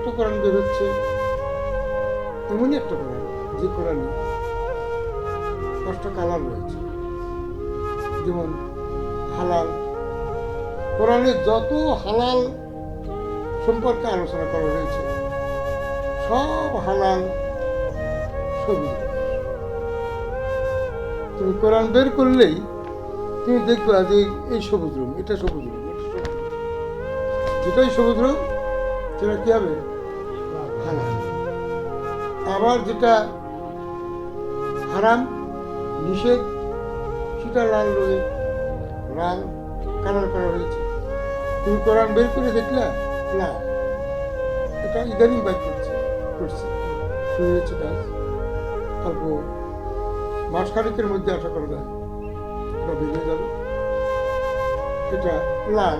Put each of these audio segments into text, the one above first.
একটা কোরআন বের হচ্ছে, এমনই একটা কোরআন যে কোরআনে 5টা কালার রয়েছে। যেমন হালাল, কোরআনে যত হালাল সম্পর্কে আলোচনা করা হয়েছে সব হালাল সবুজ। তুমি কোরআন বের করলেই তুমি দেখবা যে এই সবুজ রং, এটা সবুজ রং, যেটাই সবুজ রং সেটা কি হবে? হালাল। আবার যেটা হারাম নিষেধ সেটা লাল রঙের, লাল কালার করা হয়েছে। তুমি কোরআন বের করে দেখলা লাল, এটা ইদানিং বাইক করছে শুরু হয়েছে কাজ, অল্প মাসখানেকের মধ্যে আশা করা যায় এটা বেরিয়ে যাবে। এটা লাল,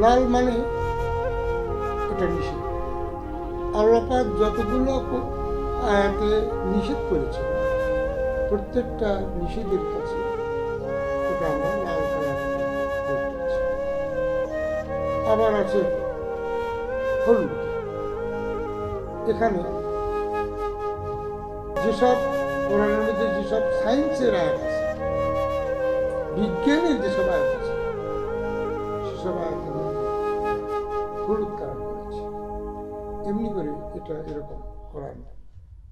লাল মানে এটা নিষেধ। আল্লাহ পাক যতগুলো আয়াতে নিষেধ করেছে প্রত্যেকটা নিষেধের কাছে ওটা আমরা লাল কালার করছি। আবার আছে হলুদ। এখানে যেসব কোরআনের মধ্যে যেসব সায়েন্সের আয়াত আছে, বিজ্ঞানের যেসব আয়াত আছে, সেসব আয়াতের মধ্যে হলুদ কালার করেছে। এমনি করে এটা এরকম কোরআন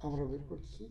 আমরা বের করছি।